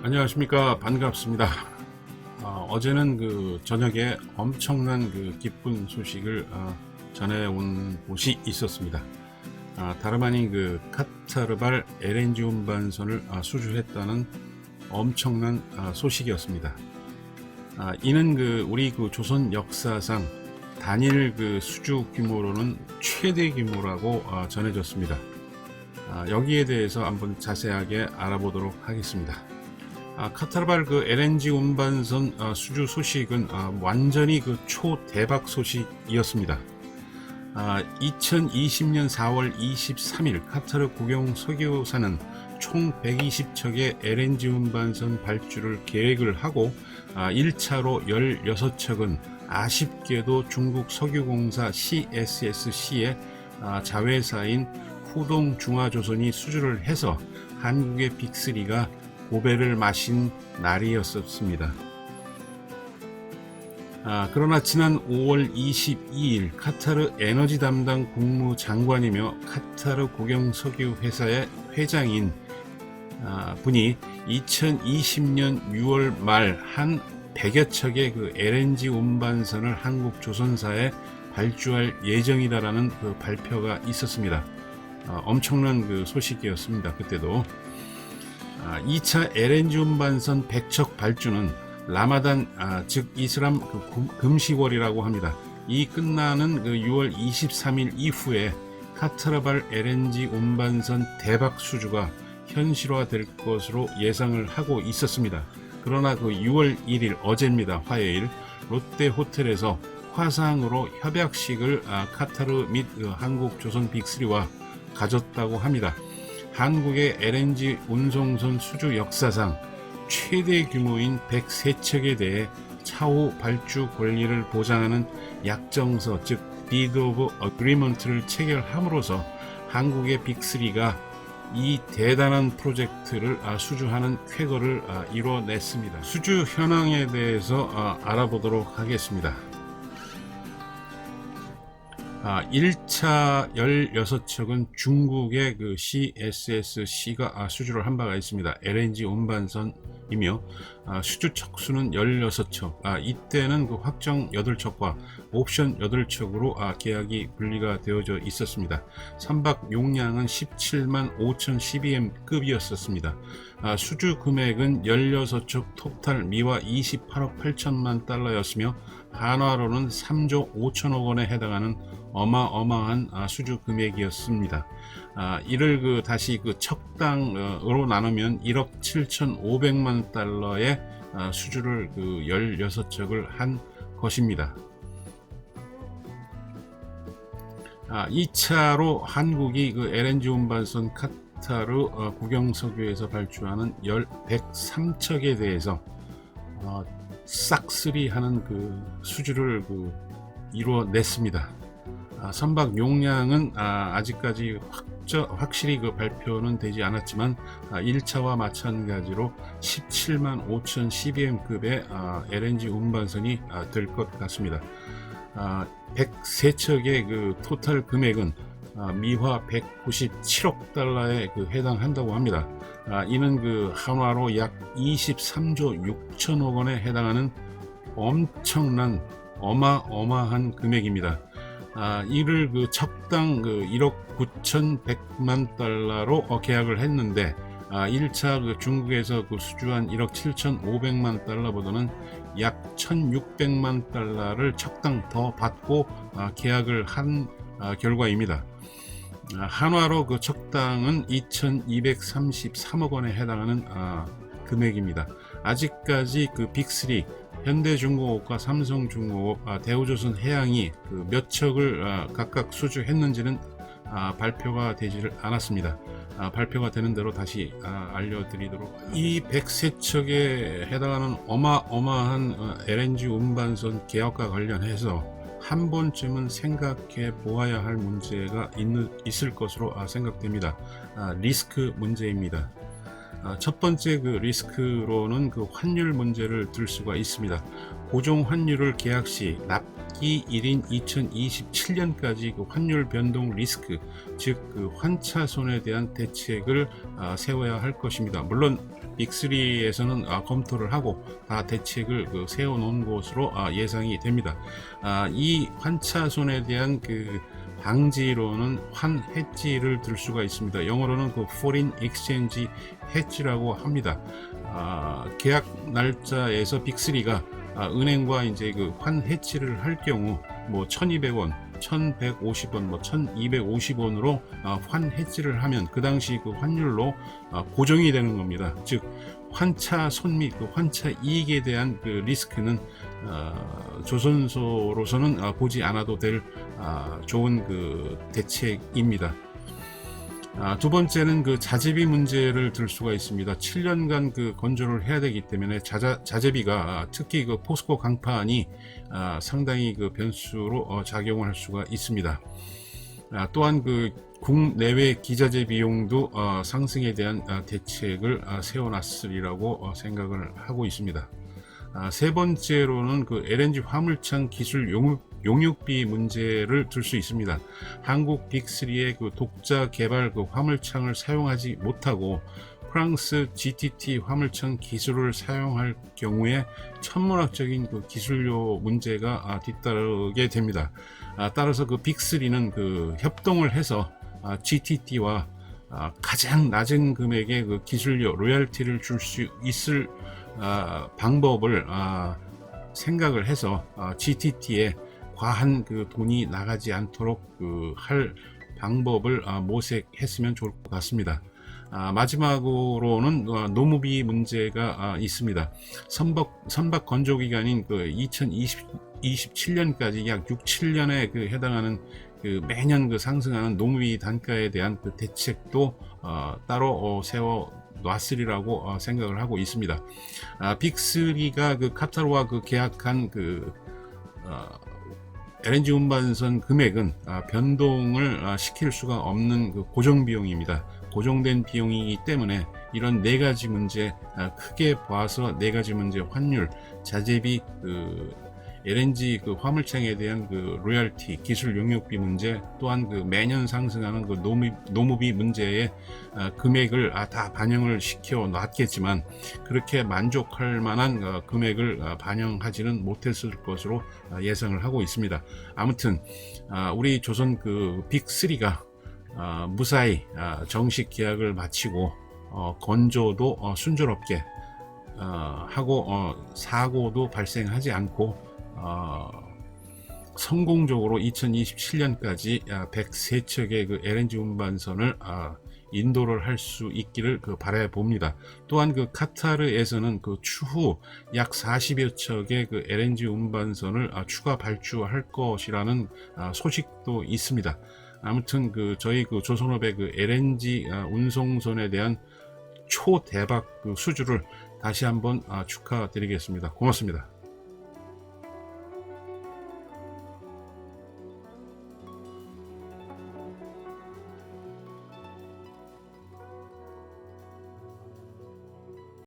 안녕하십니까. 반갑습니다. 어제는 그 저녁에 엄청난 그 기쁜 소식을 전해온 곳이 있었습니다. 다름 아닌 그 카타르발 LNG 운반선을 수주했다는 엄청난 소식이었습니다. 이는 그 우리 그 조선 역사상 단일 그 수주 규모로는 최대 규모라고 전해졌습니다. 여기에 대해서 한번 자세하게 알아보도록 하겠습니다. 카타르발 그 LNG 운반선 수주 소식은 완전히 그 초대박 소식이었습니다. 2020년 4월 23일 카타르 국영 석유사는 총 120척의 LNG 운반선 발주를 계획을 하고 1차로 16척은 아쉽게도 중국 석유공사 CSSC의 자회사인 후동중화조선이 수주를 해서 한국의 빅3가 고배를 마신 날이었습니다. 그러나 지난 5월 22일 카타르 에너지 담당 국무장관이며 카타르 국영석유회사의 회장인 분이 2020년 6월 말 한 100여 척의 그 LNG 운반선을 한국 조선사에 발주할 예정이다라는 그 발표가 있었습니다. 엄청난 그 소식이었습니다. 그때도 2차 LNG 운반선 100척 발주는 라마단 즉 이슬람 그 금시월이라고 합니다. 이 끝나는 그 6월 23일 이후에 카타르발 LNG 운반선 대박 수주가 현실화될 것으로 예상을 하고 있었습니다. 그러나 그 6월 1일 어제입니다. 화요일 롯데 호텔에서 화상으로 협약식을 카타르 및 한국 조선 빅3와 가졌다고 합니다. 한국의 LNG 운송선 수주 역사상 최대 규모인 103척에 대해 차후 발주 권리를 보장하는 약정서 즉 Deed of Agreement를 체결함으로써 한국의 빅3가 이 대단한 프로젝트를 수주하는 쾌거를 이뤄냈습니다. 수주 현황에 대해서 알아보도록 하겠습니다. 1차 16척은 중국의 그 CSSC가 수주를 한 바가 있습니다. LNG 운반선이며 수주 척수는 16척. 이때는 그 확정 8척과 옵션 8척으로 계약이 분리가 되어져 있었습니다. 선박 용량은 17만 5,012M 급이었습니다. 수주 금액은 16척 토탈 미화 28억 8천만 달러였으며 한화로는 3조 5천억 원에 해당하는 어마어마한 수주 금액이었습니다. 이를 그 다시 그 척당으로 나누면 1억 7,500만 달러의 수주를 그 16척을 한 것입니다. 2차로 한국이 그 LNG 운반선 카타르 국영석유에서 발주하는 103척에 대해서 싹쓸이하는 그 수주를 이루어냈습니다. 선박 용량은 아직까지 확실히 그 발표는 되지 않았지만 1차와 마찬가지로 17만 5,012M급의 LNG 운반선이 될 것 같습니다. 103척의 그 토탈 금액은 미화 197억 달러에 해당한다고 합니다. 이는 그 한화로 약 23조 6천억 원에 해당하는 엄청난 어마어마한 금액입니다. 이를 그 척당 1억 9,100만 달러로 계약을 했는데 1차 그 중국에서 수주한 1억 7,500만 달러보다는 약 1,600만 달러를 척당 더 받고 계약을 한 결과입니다. 한화로 그 척당은 2,233억 원에 해당하는 금액입니다. 아직까지 그 빅3 현대중공업과 삼성중공업, 대우조선 해양이 몇 척을 각각 수주했는지는 발표가 되지를 않았습니다. 발표가 되는 대로 다시 알려드리도록 하겠습니다. 이 103척에 해당하는 어마어마한 LNG 운반선 계약과 관련해서 한 번쯤은 생각해 보아야 할 문제가 있을 것으로 생각됩니다. 리스크 문제입니다. 첫 번째 그 리스크로는 그 환율 문제를 들 수가 있습니다. 고정 환율을 계약 시 납기 1인 2027년까지 그 환율 변동 리스크, 즉 그 환차 손해에 대한 대책을 세워야 할 것입니다. 물론 빅3에서는 검토를 하고 다 대책을 세워놓은 것으로 예상이 됩니다. 이 환차 손해에 대한 그 방지로는 환 해지를 들 수가 있습니다. 영어로는 그 Foreign Exchange Hedge라고 합니다. 계약 날짜에서 빅3가 은행과 이제 그 환 해지를 할 경우 뭐 1,200원, 1,150원, 뭐 1,250원으로 환 해지를 하면 그 당시 그 환율로 고정이 되는 겁니다. 즉 환차 손 및 그 환차 이익에 대한 그 리스크는 조선소로서는 보지 않아도 될 좋은 그 대책입니다. 두 번째는 그 자재비 문제를 들 수가 있습니다. 7년간 그 건조를 해야 되기 때문에 자재비가 특히 그 포스코 강판이 상당히 그 변수로 작용을 할 수가 있습니다. 또한 그 국내외 기자재 비용도 상승에 대한 대책을 세워놨으리라고 생각을 하고 있습니다. 세 번째로는 그 LNG 화물창 기술 용역비 문제를 들 수 있습니다. 한국 빅3의 그 독자 개발 그 화물창을 사용하지 못하고 프랑스 GTT 화물창 기술을 사용할 경우에 천문학적인 그 기술료 문제가 뒤따르게 됩니다. 따라서 그 빅3는 그 협동을 해서 GTT와 가장 낮은 금액의 그 기술료 로열티를 줄 수 있을 방법을 생각을 해서 GTT에 과한 그 돈이 나가지 않도록 할 방법을 모색했으면 좋을 것 같습니다. 마지막으로는 노무비 문제가 있습니다. 선박 건조 기간인 그 2027년까지 약 6-7년에 그 해당하는 그 매년 그 상승하는 노무비 단가에 대한 그 대책도 따로 세워 놨으리라고 생각을 하고 있습니다. 빅3가 그 카타르와 그 계약한 그 LNG 운반선 금액은 변동을 시킬 수가 없는 그 고정 비용입니다. 고정된 비용이기 때문에 이런 네 가지 문제, 크게 봐서 네 가지 문제, 환율, 자재비, LNG 그 화물창에 대한 그 로열티, 기술 용역비 문제, 또한 그 매년 상승하는 그 노무비 문제의 금액을 다 반영을 시켜 놨겠지만 그렇게 만족할 만한 금액을 반영하지는 못했을 것으로 예상을 하고 있습니다. 아무튼 우리 조선 그 빅3가 무사히 정식 계약을 마치고 건조도 순조롭게 하고 사고도 발생하지 않고 성공적으로 2027년까지 103척의 그 LNG 운반선을 인도를 할 수 있기를 바라봅니다. 또한 그 카타르에서는 그 추후 약 40여 척의 그 LNG 운반선을 추가 발주할 것이라는 소식도 있습니다. 아무튼 저희 조선업의 LNG 운송선에 대한 초대박 수주를 다시 한번 축하드리겠습니다. 고맙습니다.